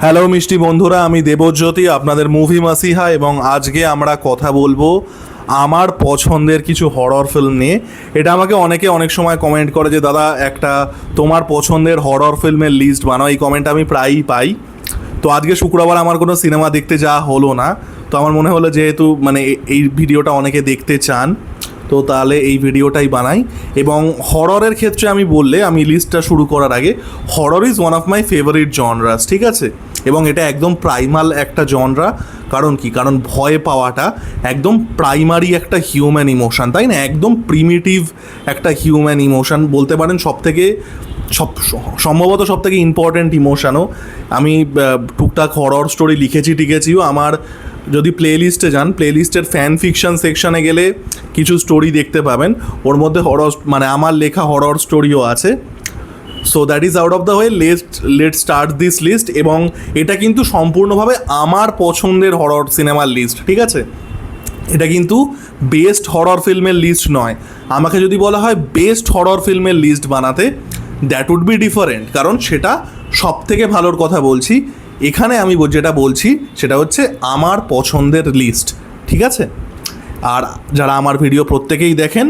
Hello মিষ্টি বন্ধুরা, আমি দেবজ্যোতি, আপনাদের মুভি মাসিহা, এবং আজকে আমরা কথা বলবো আমার পছন্দের কিছু হরর ফিল্ম নিয়ে। এটা আমাকে অনেকে অনেক সময় কমেন্ট করে যে দাদা একটা তোমার পছন্দের হরর ফিল্মের লিস্ট বানাও। এই কমেন্ট আমি প্রায়ই পাই। তো আজকে শুক্রবার আমার কোনো সিনেমা দেখতে যাওয়া হলো না, তো আমার মনে হলো যেহেতু এই ভিডিওটা অনেকে দেখতে চান, তো তাহলে এই ভিডিওটাই বানাই। এবং হররের ক্ষেত্রে আমি লিস্টটা শুরু করার আগে, horror is one of my favourite genres, ঠিক আছে? এবং এটা একদম প্রাইমাল একটা জনরা। কারণ ভয় পাওয়াটা একদম প্রাইমারি একটা হিউম্যান ইমোশান, তাই না? একদম প্রিমিটিভ একটা হিউম্যান ইমোশান বলতে পারেন, সম্ভবত সব থেকে ইম্পর্ট্যান্ট ইমোশানও। আমি টুকটাক হরর স্টোরি লিখেছিও। আমার যদি প্লেলিস্টে যান, প্লেলিস্টের ফ্যান ফিকশন সেকশানে গেলে কিছু স্টোরি দেখতে পাবেন, ওর মধ্যে হরর আমার লেখা হরর স্টোরিও আছে। So that is out of the way, let start this list. এবং এটা কিন্তু সম্পূর্ণভাবে আমার পছন্দের হরর সিনেমার লিস্ট, ঠিক আছে? এটা কিন্তু বেস্ট হরর ফিল্মের লিস্ট নয়। আমাকে যদি বলা হয় বেস্ট হরর ফিল্মের লিস্ট বানাতে, দ্যাট উড বি ডিফারেন্ট, কারণ সেটা সব থেকে ভালোর কথা বলছি। এখানে আমি যেটা বলছি সেটা হচ্ছে আমার পছন্দের লিস্ট, ঠিক আছে? আর যারা আমার ভিডিও প্রত্যেকেই দেখেন,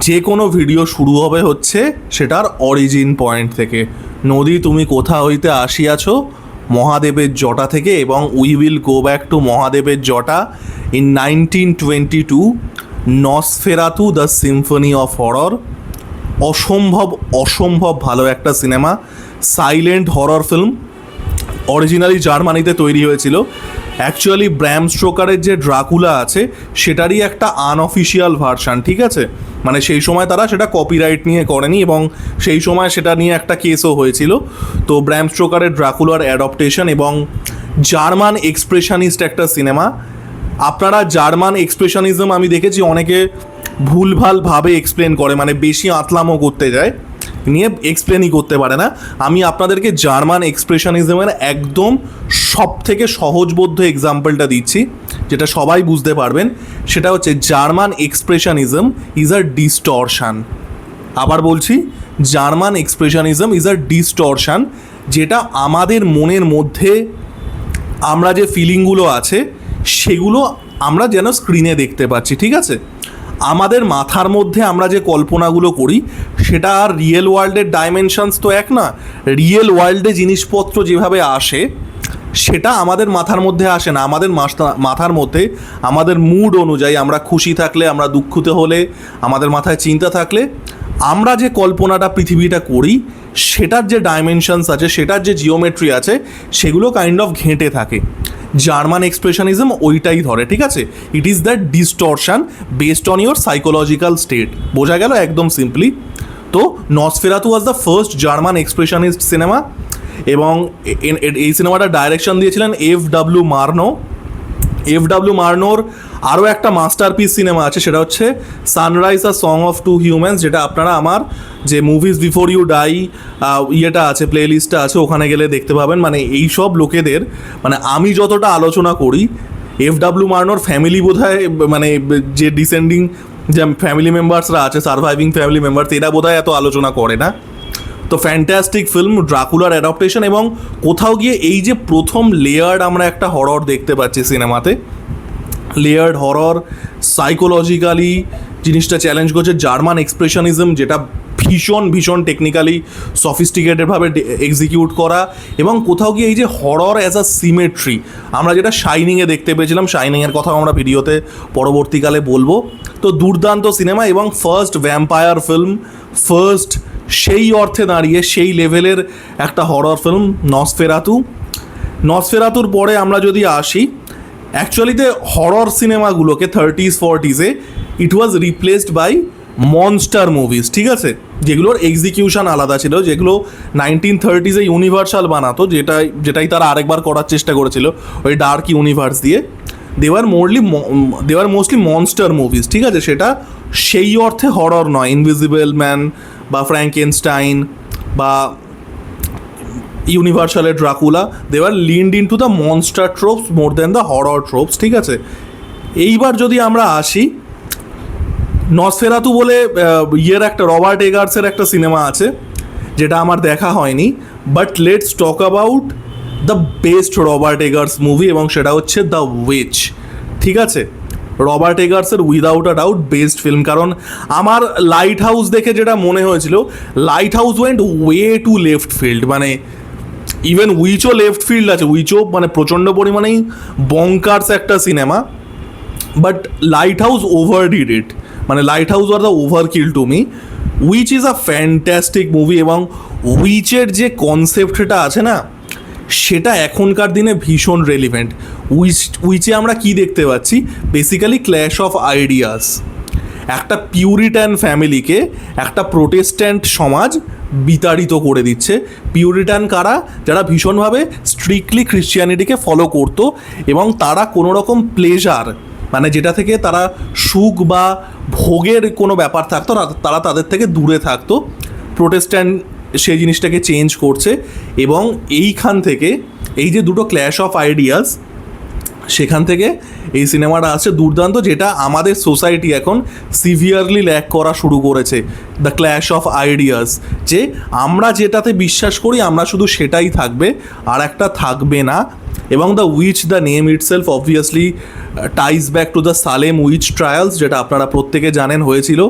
যে কোনো ভিডিও শুরু হবে হচ্ছে সেটার অরিজিন পয়েন্ট থেকে। নদী তুমি কোথা হইতে আসিয়াছ? মহাদেবের জটা থেকে। এবং we will go back to মহাদেবের জটা in 1922, Nosferatu the Symphony of Horror. অসম্ভব ভালো একটা cinema, silent horror film. Originally জার্মানিতে তৈরি হয়েছিল। অ্যাকচুয়ালি ব্র্যাম স্টোকারের যে ড্রাকুলা আছে সেটারই একটা আনঅফিসিয়াল ভার্সান, ঠিক আছে? সেই সময় তারা সেটা কপিরাইট নিয়ে করেনি, এবং সেই সময় সেটা নিয়ে একটা কেসও হয়েছিল। তো ব্র্যাম স্টোকারের ড্রাকুলার অ্যাডাপ্টেশন, এবং জার্মান এক্সপ্রেশনিস্ট একটা সিনেমা। আপনারা জার্মান এক্সপ্রেশনিজম, আমি দেখেছি অনেকে ভুলভালভাবে এক্সপ্লেন করে, বেশি আতলামো করতে যায়, নিয়ে এক্সপ্লেনই করতে পারে না। আমি আপনাদেরকে জার্মান এক্সপ্রেশনিজমের একদম সব থেকে সহজবোধ্য এক্সাম্পলটা দিচ্ছি, যেটা সবাই বুঝতে পারবেন। সেটা হচ্ছে German expressionism is a distortion. আবার বলছি, German expressionism is a distortion, যেটা আমাদের মনের মধ্যে আমরা যে ফিলিংগুলো আছে সেগুলো আমরা যেন স্ক্রিনে দেখতে পাচ্ছি, ঠিক আছে? আমাদের মাথার মধ্যে আমরা যে কল্পনাগুলো করি সেটা আর রিয়েল ওয়ার্ল্ডের ডাইমেনশনস তো এক না। রিয়েল ওয়ার্ল্ডে জিনিসপত্র যেভাবে আসে সেটা আমাদের মাথার মধ্যে আসে না। আমাদের মাথার মধ্যে আমাদের মুড অনুযায়ী, আমরা খুশি থাকলে, আমরা দুঃখিত হলে, আমাদের মাথায় চিন্তা থাকলে, আমরা যে কল্পনাটা পৃথিবীটা করি সেটার যে ডাইমেনশনস আছে, সেটার যে জিওমেট্রি আছে, সেগুলো কাইন্ড অফ ঘেঁটে থাকে। জার্মান এক্সপ্রেশনিজম ওইটাই ধরে, ঠিক আছে? It is that distortion based on your psychological state. বোঝা গেল একদম সিম্পলি। তো Nosferatu was the first German expressionist cinema, এবং এই সিনেমাটা ডাইরেকশন দিয়েছিলেন এফ.ডব্লিউ. মার্নোর আরও একটা মাস্টারপিস সিনেমা আছে, সেটা হচ্ছে Sunrise A Song of Two Humans, যেটা আপনারা আমার যে মুভিজ বিফোর ইউ ডাই ইয়েটা আছে, প্লে লিস্টটা আছে, ওখানে গেলে দেখতে পাবেন। এই সব লোকেদের আমি যতটা আলোচনা করি, এফ.ডব্লিউ. মার্নোর ফ্যামিলি বোধহয় যে ডিসেন্ডিং যে ফ্যামিলি মেম্বার্সরা আছে, সার্ভাইভিং ফ্যামিলি মেম্বার্স, এরা বোধহয় এত আলোচনা করে না। তো ফ্যান্টাস্টিক ফিল্ম, ড্রাকুলার অ্যাডাপ্টেশন। এবং কোথাও গিয়ে এই যে প্রথম লেয়ার্ড আমরা একটা হরর দেখতে পাচ্ছি সিনেমাতে, লেয়ার্ড হরর, সাইকোলজিক্যালি জিনিসটা চ্যালেঞ্জ করছে জার্মান এক্সপ্রেশনিজম, যেটা ভীষণ টেকনিক্যালি সফিস্টিকেটেডভাবে এক্সিকিউট করা। এবং কোথাও গিয়ে এই যে হরর অ্যাজ আ সিমেট্রি, আমরা যেটা শাইনিংয়ে দেখতে পেয়েছিলাম, শাইনিংয়ের কথাও আমরা ভিডিওতে পরবর্তীকালে বলবো। তো দুর্দান্ত সিনেমা, এবং ফার্স্ট ভ্যাম্পায়ার ফিল্ম, ফার্স্ট সেই অর্থে দাঁড়িয়ে সেই লেভেলের একটা হরর ফিল্ম নসফেরাতুর পরে আমরা যদি আসি, অ্যাকচুয়ালিতে হরর সিনেমাগুলোকে 30s 40s it was replaced by monster movies, ঠিক আছে? যেগুলোর এক্সিকিউশন আলাদা ছিল, যেগুলো 1930s ইউনিভার্সাল বানাতো, যেটাই তারা আরেকবার করার চেষ্টা করেছিল ওই ডার্ক ইউনিভার্স দিয়ে। They were mostly monster movies, ঠিক আছে? সেটা সেই অর্থে হরর নয়। ইনভিজিবল ম্যান বা ফ্র্যাঙ্কেনস্টাইন বা ইউনিভার্সালের Dracula, they were leaned into the monster tropes more than the horror tropes, ঠিক আছে? এইবার যদি আমরা আসি, নসফেরাতু বলে একটা রবার্ট এগার্সের একটা সিনেমা আছে, যেটা আমার দেখা হয়নি, but let's talk about the best Robert Eggers movie, এবং সেটা হচ্ছে দ্য উইচ। ঠিক আছে, রবার্ট এগার্সের without a doubt best film. কারণ আমার লাইট হাউস দেখে যেটা মনে হয়েছিল, Lighthouse went way to left field, মানে ইভেন উইচও লেফট ফিল্ড আছে, উইচও মানে প্রচণ্ড পরিমাণেই বঙ্কার্স একটা সিনেমা, but Lighthouse over did it, মানে লাইট হাউস আর the overkill to me. Which is a fantastic movie, এবং উইচের যে কনসেপ্টটা আছে না, সেটা এখনকার দিনে ভীষণ রেলিভেন্ট। উইচে আমরা কি দেখতে পাচ্ছি, বেসিক্যালি ক্ল্যাশ অফ আইডিয়াস। একটা পিউরিটান ফ্যামিলিকে একটা প্রোটেস্ট্যান্ট সমাজ বিতাড়িত করে দিচ্ছে। পিউরিটান কারা? যারা ভীষণভাবে স্ট্রিক্টলি খ্রিশ্চিয়ানিটিকে ফলো করতো, এবং তারা কোনো রকম প্লেজার, মানে যেটা থেকে তারা সুখ বা ভোগের কোনো ব্যাপার থাকতো, তারা তাদের থেকে দূরে থাকতো। প্রোটেস্ট্যান্ট সেই জিনিসটাকে চেঞ্জ করছে, এবং এইখান থেকে এই যে দুটো ক্ল্যাশ অফ আইডিয়াস, সেখান থেকে এই সিনেমাটা আসছে দুর্দান্ত, যেটা আমাদের সোসাইটি এখন সিভিয়ারলি ল্যাক করা শুরু করেছে। দ্য ক্ল্যাশ অফ আইডিয়াস, যে আমরা যেটাতে বিশ্বাস করি আমরা শুধু সেটাই থাকবে, আর একটা থাকবে না। এবং the which, the name itself obviously ties back to the Salem which trials, যেটা আপনারা প্রত্যেকে জানেন হয়েছিল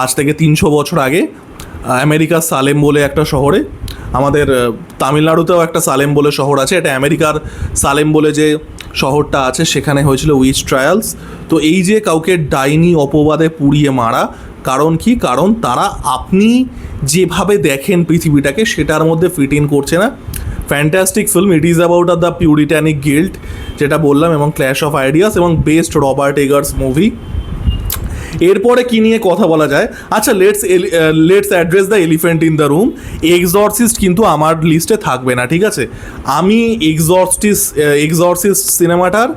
আজ থেকে 300 বছর আগে আমেরিকার সালেম বলে একটা শহরে। আমাদের তামিলনাড়ুতেও একটা সালেম বলে শহর আছে, এটা আমেরিকার সালেম বলে যে শহরটা আছে, সেখানে হয়েছিল উইচ ট্রায়ালস। তো এই যে কাউকে ডাইনি অপবাদে পুড়িয়ে মারা, কারণ কি? কারণ তারা আপনি যেভাবে দেখেন পৃথিবীটাকে সেটার মধ্যে ফিট ইন করছে না। Fantastic film. It is about the puritanic guilt, যেটা বললাম, এবং ক্ল্যাশ অফ আইডিয়াস, এবং বেস্ট রবার্ট এগার্স মুভি। এরপরে কি নিয়ে কথা বলা যায়? আচ্ছা, let's address the elephant in the room. Exorcist কিন্তু আমার লিস্টে থাকবে না, ঠিক আছে? আমি এক্সরসিস্ট সিনেমাটার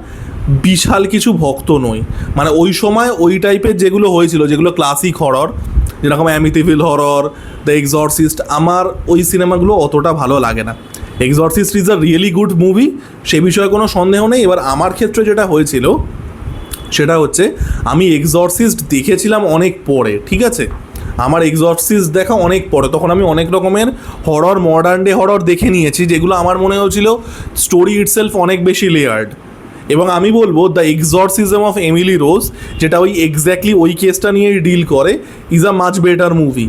বিশাল কিছু ভক্ত নই। মানে ওই সময় ওই টাইপের যেগুলো হয়েছিল, যেগুলো ক্লাসিক হরর, যেরকম অ্যামিটিভিল হরর, দ্য এক্সরসিস্ট, আমার ওই সিনেমাগুলো অতটা ভালো লাগে না। Exorcist is a really good movie, সে বিষয়ে কোনো সন্দেহ নেই। এবার আমার ক্ষেত্রে যেটা হয়েছিল সেটা হচ্ছে, আমি এক্সরসিস্ট দেখেছিলাম অনেক পরে, ঠিক আছে? আমার এক্সরসিস্ট দেখা অনেক পরে, তখন আমি অনেক রকমের হরর, মডার্ন ডে হরর দেখে নিয়েছি, যেগুলো আমার মনে হয়েছিল স্টোরি ইটসেলফ অনেক বেশি লেয়ার্ড। এবং আমি বলবো দ্য এক্সরসিজম অফ এমিলি রোজ, যেটা ওই এক্স্যাক্টলি ওই কেসটা নিয়েই ডিল করে, is a much better movie.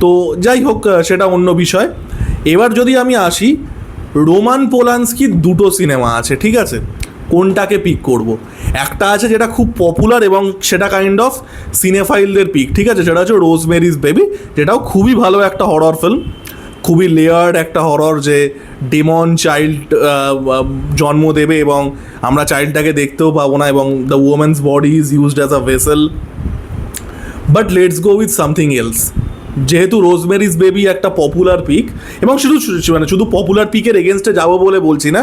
তো যাই হোক, সেটা অন্য বিষয়। এবার যদি আমি আসি, রোমান পোলান্সকির দুটো সিনেমা আছে, ঠিক আছে? কোনটাকে পিক করব? একটা আছে যেটা খুব পপুলার, এবং সেটা কাইন্ড অফ সিনেফাইলদের পিক, ঠিক আছে? সেটা হচ্ছে রোজমেরিজ বেবি, যেটাও খুবই ভালো একটা হরর ফিল্ম, খুবই লেয়ার্ড একটা হরর, যে ডেমন চাইল্ড জন্ম দেবে এবং আমরা চাইল্ডটাকে দেখতেও পাবো না, এবং the women's body is used as a vessel. But let's go with something else. যেহেতু রোজমেরিজ বেবি একটা পপুলার পিক, এবং শুধু পপুলার পিকের এগেনস্টে যাবো বলে বলছি না,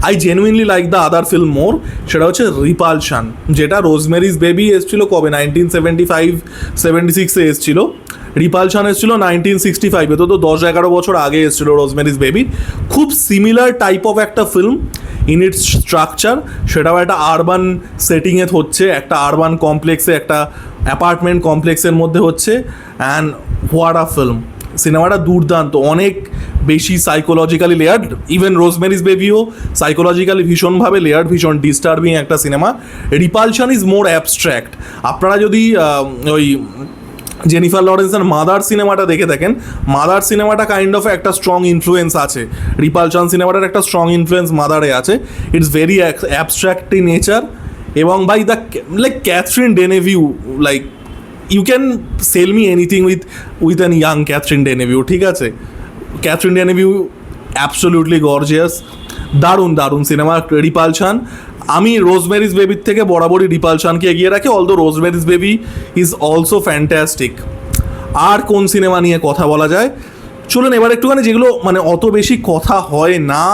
I genuinely like the other film more. সেটা হচ্ছে রিপালশন, যেটা রোজমেরিজ বেবি এসেছিল কবে? 1975-76 এসেছিল। রিপালশন এসেছিল 1965, তো 10-11 বছর আগে এসেছিল রোজমেরিজ বেবি। খুব সিমিলার টাইপ অফ একটা ফিল্ম ইন ইটস স্ট্রাকচার। সেটাও একটা আরবান সেটিংয়ে হচ্ছে, একটা আরবান কমপ্লেক্সে, একটা অ্যাপার্টমেন্ট কমপ্লেক্সের মধ্যে হচ্ছে। And what a film! সিনেমাটা দুর্দান্ত, অনেক বেশি সাইকোলজিক্যালি লেয়ার্ড। ইভেন রোজমেরিজ বেবিও সাইকোলজিক্যালি ভীষণভাবে লেয়ার্ড, ভীষণ ডিস্টার্বিং একটা cinema. Repulsion is more abstract. আপনারা যদি ওই জেনিফার লরেন্সের মাদার সিনেমাটা দেখে থাকেন, মাদার সিনেমাটা কাইন্ড অফ একটা স্ট্রং ইনফ্লুয়েন্স আছে, রিপালশন সিনেমাটার একটা স্ট্রং ইনফ্লুয়েন্স মাদারে আছে। It's very abstract in nature, এবং by the like Catherine Deneuve, like you can sell me anything with an young Catherine Deneuve, ঠিক আছে? ক্যাথরিন ডেনেভিউ অ্যাবসলিউটলি গর্জিয়াস, দারুণ দারুণ সিনেমা রিপালশন। আমি রোজমেরিজ বেবির থেকে বরাবরই রিপালশনকে এগিয়ে রাখি, although Rosemary's Baby is also fantastic. আর কোন সিনেমা নিয়ে কথা বলা যায়? চলুন এবার একটুখানি যেগুলো মানে অত বেশি কথা হয় না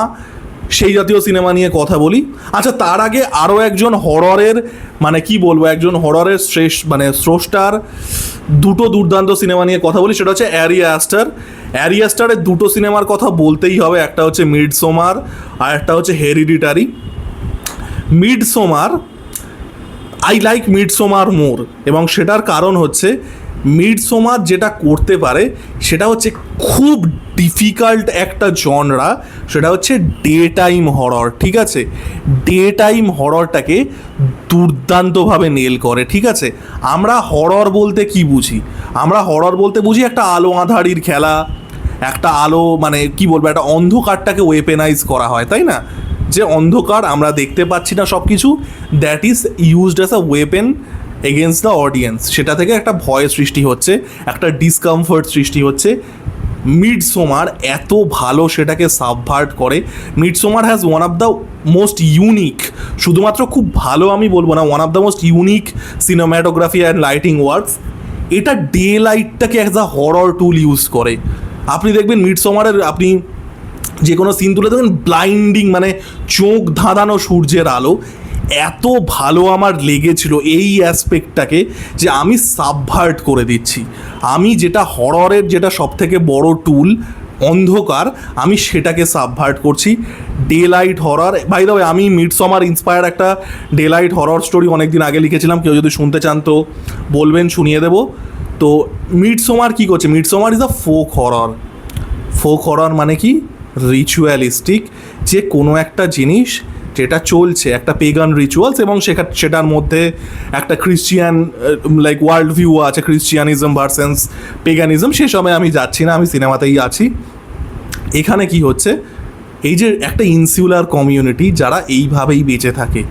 সেই জাতীয় সিনেমা নিয়ে কথা বলি। আচ্ছা, তার আগে আরও একজন হররের, মানে কি বলবো, একজন হররের স্রষ্টার দুটো দুর্দান্ত সিনেমা নিয়ে কথা বলি। সেটা হচ্ছে অ্যারি অ্যাস্টার। অ্যারি অ্যাস্টারের দুটো সিনেমার কথা বলতেই হবে, একটা হচ্ছে মিডসোমার আর একটা হচ্ছে হেরিডিটারি। মিডসোমার, আই লাইক মিডসোমার মোর, এবং সেটার কারণ হচ্ছে মিডসোমার যেটা করতে পারে সেটা হচ্ছে খুব ডিফিকাল্ট একটা জনরা, সেটা হচ্ছে ডে টাইম হরর, ঠিক আছে? ডে টাইম হররটাকে দুর্দান্তভাবে নেল করে, ঠিক আছে? আমরা হরর বলতে কি বুঝি? আমরা হরর বলতে বুঝি একটা আলো আঁধারির খেলা, একটা আলো মানে কি বলবো, একটা অন্ধকারটাকে ওয়েপেনাইজ করা হয়, তাই না? যে অন্ধকার আমরা দেখতে পাচ্ছি না সব কিছু, that is used as a weapon against the audience, সেটা থেকে একটা ভয় সৃষ্টি হচ্ছে, একটা ডিসকমফর্ট সৃষ্টি হচ্ছে। মিডসোমার এত ভালো সেটাকে সাবভার্ট করে। Midsommar has one of the most unique, শুধুমাত্র খুব ভালো আমি বলবো না, one of the most unique cinematography and lighting works. এটা ডে লাইটটাকে as a horror tool use করে। আপনি দেখবেন মিডসোমারের আপনি যে কোনো সিন তুলে দেখবেন ব্লাইন্ডিং, মানে চোখ ধাঁধানো সূর্যের আলো। এত ভালো আমার লেগেছিল এই অ্যাসপেক্টটাকে যে আমি সাবভার্ট করে দিচ্ছি, আমি যেটা হররের যেটা সব থেকে বড় টুল অন্ধকার, আমি সেটাকে সাবভার্ট করছি। Daylight horror, by the way আমি মিডসমার ইন্সপায়ার্ড একটা ডে লাইট হরর স্টোরি অনেক দিন আগে লিখেছিলাম, কেউ যদি শুনতে চান তো বলবেন, শুনিয়ে দেবো। তো মিডসমার কী করছে? Midsommar is a folk horror. Folk horror মানে কি? রিচুয়ালিস্টিক, যে কোনো একটা জিনিস যেটা চলছে, একটা পেগান রিচুয়ালস, এবং সেটার মধ্যে একটা ক্রিশ্চিয়ান লাইক ওয়ার্ল্ড ভিউ আছে, ক্রিশ্চিয়ানিজম ভার্সেস পেগানিজম, সে সময় আমি যাচ্ছি না, আমি সিনেমাতেই আছি। এখানে কি হচ্ছে, এই যে একটা ইনসুলার কমিউনিটি যারা এইভাবেই বেঁচে থাকে,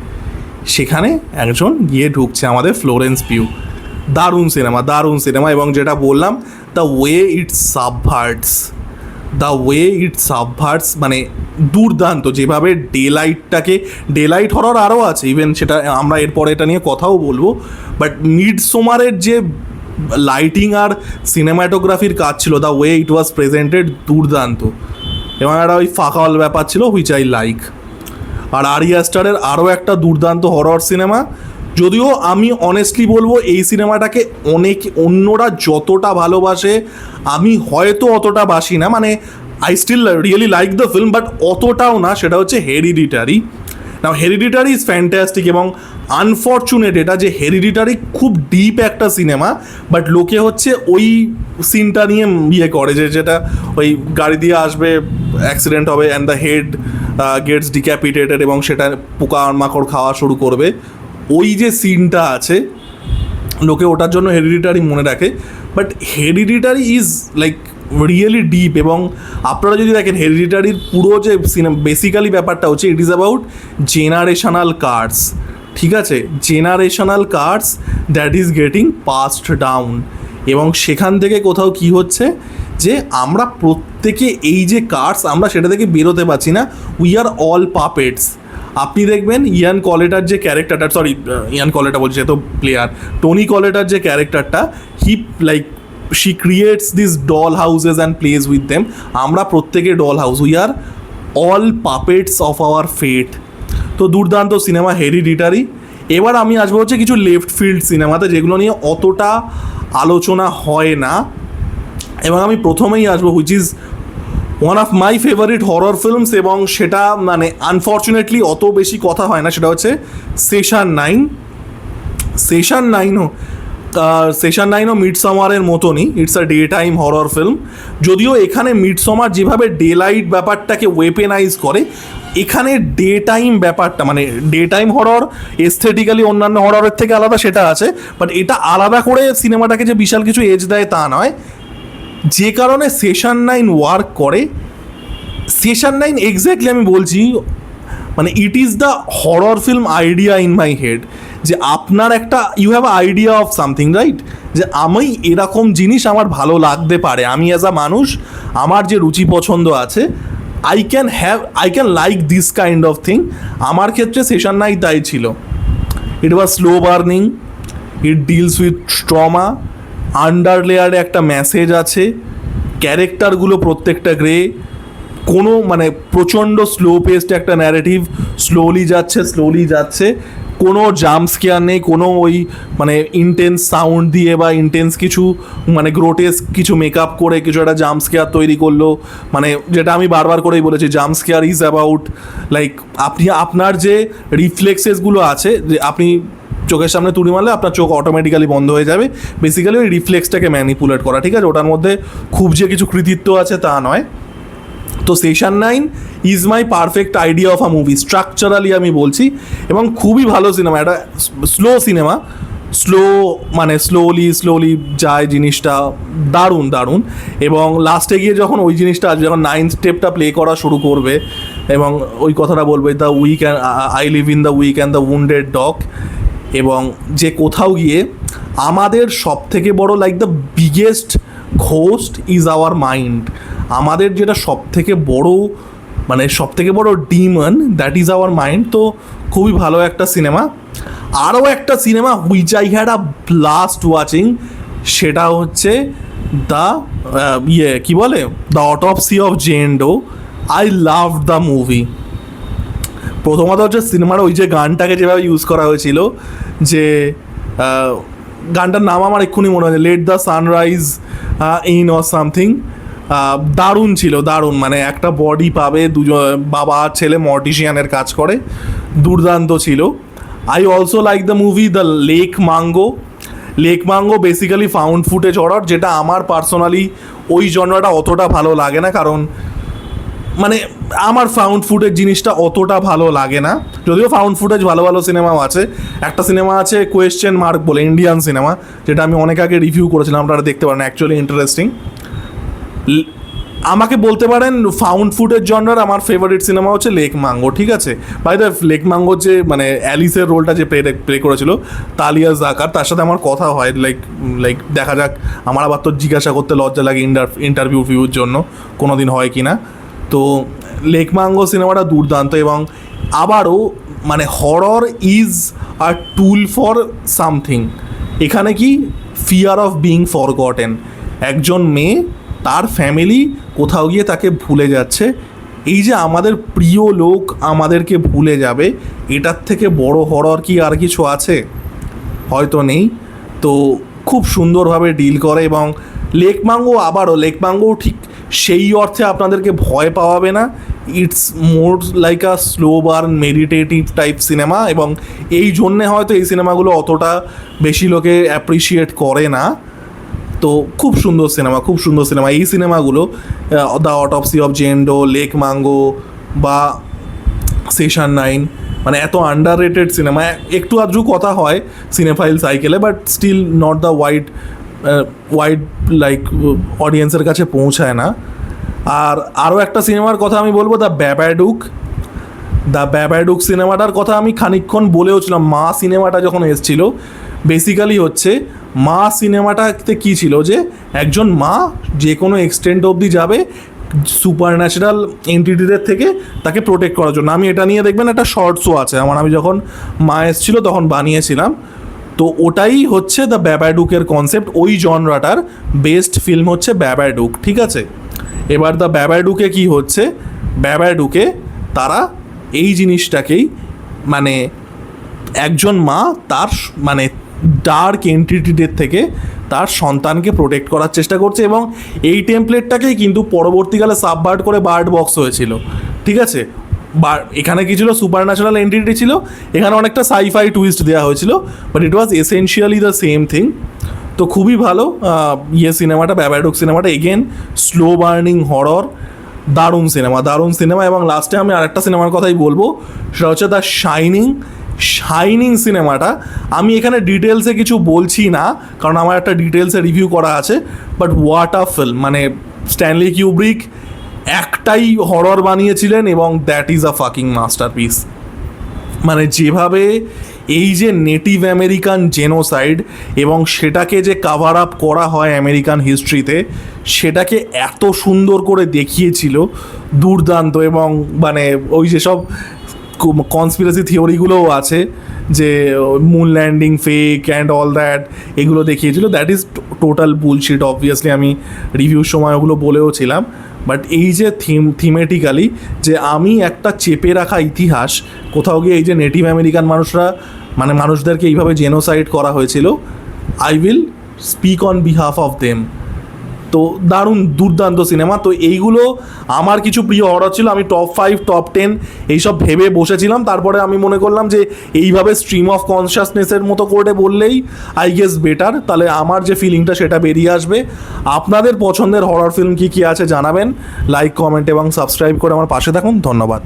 সেখানে একজন গিয়ে ঢুকছে, আমাদের ফ্লোরেন্স পিউ। দারুণ সিনেমা, দারুণ সিনেমা, এবং যেটা বললাম, দ্য ওয়ে ইট সাবভার্টস মানে দুর্দান্ত, যেভাবে ডে লাইট হরর আরও আছে ইভেন, সেটা আমরা এরপরে এটা নিয়ে কথাও বলবো, বাট মিডসোমারের যে লাইটিং আর সিনেমাটোগ্রাফির কাজ ছিল, the way it was presented, দুর্দান্ত, এবং একটা ওই ফাঁকাল ব্যাপার ছিল, হুইচ আই লাইক। আর আরি অ্যাস্টারের আরও একটা দুর্দান্ত হরর সিনেমা, যদিও আমি অনেস্টলি বলবো এই সিনেমাটাকে অন্যরা যতটা ভালোবাসে আমি হয়তো অতটা বাসি না, মানে I still really like the film, but অতটাও না, সেটা হচ্ছে Hereditary. Now Hereditary is fantastic, এবং আনফর্চুনেট এটা যে হেরিডিটারি খুব ডিপ একটা সিনেমা, বাট লোকে হচ্ছে ওই সিনটা নিয়ে ইয়ে করে, যেটা ওই গাড়ি দিয়ে আসবে, অ্যাক্সিডেন্ট হবে, অ্যান্ড দ্য হেড গেটস ডিক্যাপিটেটেড, এবং সেটা পোকা মাকড় খাওয়া শুরু করবে, ওই যে সিনটা আছে, লোকে ওটার জন্য হেরিডিটারি মনে রাখে। But hereditary is like really deep, এবং আপনারা যদি দেখেন হেরিডিটারির পুরো যে বেসিক্যালি ব্যাপারটা হচ্ছে, ইট ইজ অ্যাবাউট জেনারেশনাল কার্ডস, ঠিক আছে? Generational cards that is getting passed down, এবং সেখান থেকে কোথাও কি হচ্ছে যে আমরা প্রত্যেকে এই যে কার্ডস, আমরা সেটা থেকে বেরোতে পারছি না, উই আর অল পাপেটস। আপনি দেখবেন ইয়ান কলেটার যে ক্যারেক্টারটা, ইয়ান কলেটা বলছে, তো প্লেয়ার টনি কলেটার যে ক্যারেক্টারটা, he like she creates this doll houses and plays with them. আমরা প্রত্যেকে doll house, we are all puppets of our fate. তো দুর্দান্ত সিনেমা হেরিডিটারি। এবার আমি আসবো হচ্ছে কিছু লেফট ফিল্ড সিনেমাতে, যেগুলো নিয়ে অতটা আলোচনা হয় না, এবং আমি প্রথমেই আসবো which is one of my favourite horror films, এবং সেটা মানে আনফর্চুনেটলি অত বেশি কথা হয় না, সেটা হচ্ছে সেশন 9। সেশন 9ও মিডসমারের মতনই, it's a day time horror film. যদিও এখানে মিডসমার যেভাবে ডে লাইট ব্যাপারটাকে ওয়েপেনাইজ করে, এখানে ডে টাইম ব্যাপারটা মানে ডে টাইম হরর এস্থেটিক্যালি অন্যান্য হররের থেকে আলাদা, সেটা আছে, বাট এটা আলাদা করে সিনেমাটাকে যে বিশাল কিছু এজ দেয় তা নয়। যে কারণে সেশন 9 ওয়ার্ক করে, সেশন 9 এক্স্যাক্টলি আমি বলছি, মানে it is the horror film idea in my head, যে আপনার একটা you have idea of something, right? যে আমি এরকম জিনিস আমার ভালো লাগতে পারে, আমি অ্যাজ আ মানুষ আমার যে রুচি পছন্দ আছে, I can like this kind of thing. আমার ক্ষেত্রে সেশন 9 তাই ছিল। It was slow burning, it deals with trauma, under লেয়ারে একটা মেসেজ আছে, ক্যারেক্টারগুলো প্রত্যেকটা গ্রে, কোনো মানে প্রচণ্ড স্লো পেসড একটা ন্যারেটিভ, স্লোলি যাচ্ছে, কোনো জাম্প স্কেয়ার নেই, কোনো ওই মানে ইন্টেন্স সাউন্ড দিয়ে বা ইন্টেন্স কিছু মানে গ্রোটেস্ক কিছু মেকআপ করে কিছু একটা জাম্প স্কেয়ার তৈরি করলো, মানে যেটা আমি বারবার করেই বলেছি, jump square is about like আপনি আপনার যে রিফ্লেক্সেসগুলো আছে, যে আপনি চোখের সামনে তুড়ি মারলে আপনার চোখ অটোমেটিক্যালি বন্ধ হয়ে যাবে। বেসিক্যালি ওই রিফ্লেক্সটাকে ম্যানিপুলেট করা, ঠিক আছে? ওটার মধ্যে খুব যে কিছু কৃতিত্ব আছে তা নয়। তো session 9 is my perfect idea of a movie, structurally আমি বলছি, এবং খুবই ভালো সিনেমা। এটা স্লো সিনেমা, মানে স্লোলি যায় জিনিসটা, দারুণ দারুণ। এবং লাস্টে গিয়ে যখন ওই জিনিসটা যখন 9th স্টেপটা প্লে করা শুরু করবে এবং ওই কথাটা বলবে, the weak and I live in the weak and the wounded dog, এবং যে কোথাও গিয়ে আমাদের সব থেকে বড় like the biggest ghost is our mind, আমাদের যেটা সব থেকে বড় মানে সব থেকে বড় demon, that is our mind. তো খুবই ভালো একটা সিনেমা। আরও একটা cinema which I had a blast watching, সেটা হচ্ছে দ্য কি বলে, the Autopsy of Jane Doe. I love the movie. প্রথমত হচ্ছে সিনেমার ওই যে গানটাকে যেভাবে ইউজ করা হয়েছিল, যে গানটার নাম আমার এক্ষুনি মনে হচ্ছে, let the sunrise in or something, দারুণ ছিল, দারুণ। মানে একটা বডি পাবে, দুজন বাবা ছেলে মর্টিশিয়ানের কাজ করে, দুর্দান্ত ছিল। I also like the movie the lake mango basically found footage horror, যেটা আমার পার্সোনালি ওই জনরাটা অতটা ভালো লাগে না, কারণ মানে আমার ফাউন্ড ফুটেজ জিনিসটা অতটা ভালো লাগে না। যদিও ফাউন্ড ফুটেজ ভালো ভালো সিনেমাও আছে। একটা সিনেমা আছে কোয়েশ্চেন মার্ক বলে, ইন্ডিয়ান সিনেমা, যেটা আমি অনেক আগে রিভিউ করেছিলাম, আপনারা দেখতে পারেন, অ্যাকচুয়ালি ইন্টারেস্টিং। আমাকে বলতে পারেন ফাউন্ড ফুটেজ জনরার আমার ফেভারিট সিনেমা হচ্ছে লেক মাঙ্গো, ঠিক আছে? বাই দ্য লেক মাঙ্গোর যে মানে অ্যালিসের রোলটা যে প্লে করেছিল তালিয়া জাকার, তার সাথে আমার কথা হয়, লাইক দেখা যাক, আমার আবার তো জিজ্ঞাসা করতে লজ্জা লাগে ইন্টারভিউর জন্য কোনো দিন হয় কি না। তো লেক মাঙ্গো সিনেমাটা দুর্দান্ত, এবং আবারও মানে horror is a tool for something. এখানে কি ফিয়ার অফ বিং ফরগটেন, একজন মেয়ে তার ফ্যামিলি কোথাও গিয়ে তাকে ভুলে যাচ্ছে, এই যে আমাদের প্রিয় লোক আমাদেরকে ভুলে যাবে, এটার থেকে বড় হরর কি আর কিছু আছে? হয়তো নেই। তো খুব সুন্দরভাবে ডিল করে। এবং লেক মাঙ্গো ঠিক সেই অর্থে আপনাদেরকে ভয় পাওয়াবে না, it's more like a slow burn meditative type cinema, এবং এই জন্যে হয়তো এই সিনেমাগুলো অতটা বেশি লোকে অ্যাপ্রিসিয়েট করে না। তো খুব সুন্দর সিনেমা এই সিনেমাগুলো, the Autopsy of Jane Doe, Lake Mungo বা সেশন 9, মানে এত আন্ডার রেটেড সিনেমা। একটু আধটু কথা হয় সিনেফাইল সাইকেলে, but still not the wide like অডিয়েন্সের কাছে পৌঁছায় না। আর আরও একটা সিনেমার কথা আমি বলবো, দ্য ব্যাবাডুক সিনেমাটার কথা আমি খানিকক্ষণ বলেওছিলাম। মা সিনেমাটা যখন এসেছিল, বেসিক্যালি হচ্ছে মা সিনেমাটাতে কী ছিল, যে একজন মা যে কোনো এক্সটেন্ট অবধি যাবে সুপার ন্যাচারাল এন্টিটিদের থেকে তাকে প্রোটেক্ট করার জন্য। আমি এটা নিয়ে দেখবেন একটা শর্টসও আছে আমার, আমি যখন মা এসেছিল তখন বানিয়েছিলাম। তো ওটাই হচ্ছে দ্য ব্যাবাডুকের কনসেপ্ট। ওই জনরাটার বেস্ট ফিল্ম হচ্ছে ব্যাবাডুক, ঠিক আছে? এবার দ্য ব্যাবাডুকে কী হচ্ছে, ব্যাবাডুকে তারা এই জিনিসটাকেই মানে একজন মা তার মানে ডার্ক এন্টিটিদের থেকে তার সন্তানকে প্রোটেক্ট করার চেষ্টা করছে, এবং এই টেমপ্লেটটাকেই কিন্তু পরবর্তীকালে সাবভার্ট করে বার্ড বক্স হয়েছিল, ঠিক আছে? এখানে কি ছিল, সুপার ন্যাচারাল এন্টিটি ছিল, এখানে অনেকটা সাইফাই টুইস্ট দেওয়া হয়েছিল, but it was essentially the same thing. তো খুবই ভালো সিনেমাটা, ব্যাবাডুক সিনেমাটা, এগেন স্লো বার্নিং হরর, দারুণ সিনেমা। এবং লাস্টে আমি আরেকটা সিনেমার কথাই বলবো, সেটা হচ্ছে দ্য শাইনিং সিনেমাটা। আমি এখানে ডিটেলসে কিছু বলছি না, কারণ আমার একটা ডিটেলসে রিভিউ করা আছে, বাট হোয়াট আ ফিল্ম। মানে স্ট্যানলি কিউব্রিক একটাই হরর বানিয়েছিলেন, এবং that is a fucking masterpiece. মানে যেভাবে এই যে নেটিভ আমেরিকান জেনোসাইড এবং সেটাকে যে কাভার আপ করা হয় আমেরিকান হিস্ট্রিতে, সেটাকে এত সুন্দর করে দেখিয়েছিল, দুর্দান্ত। এবং মানে ওই যেসব কনস্পিরেসি থিওরিগুলোও আছে, যে moon landing fake and all that, এগুলো দেখিয়েছিল, that is total bullshit. Obviously আমি রিভিউর সময় ওগুলো বলেওছিলাম, বাট এই যে থিমেটিক্যালি যে আমি একটা চেপে রাখা ইতিহাস, কোথাও গিয়ে এই যে নেটিভ আমেরিকান মানুষদেরকে এইভাবে জেনোসাইড করা হয়েছিল, I will speak on behalf of them. তো দারুণ দুর্দান্ত সিনেমা। তো এইগুলো আমার কিছু প্রিয় হরর ছিল, আমি টপ 5 টপ 10 এইসব ভেবে বসেছিলাম, তারপরে আমি মনে করলাম যে এইভাবে স্ট্রিম অফ কনসিয়াসনেসের মতো করে বললেই আই গেস বেটার, তাহলে আমার যে ফিলিংটা সেটা বেরিয়ে আসবে। আপনাদের পছন্দের হরর ফিল্ম কী কী আছে জানাবেন, লাইক কমেন্ট এবং সাবস্ক্রাইব করে আমার পাশে থাকুন। ধন্যবাদ।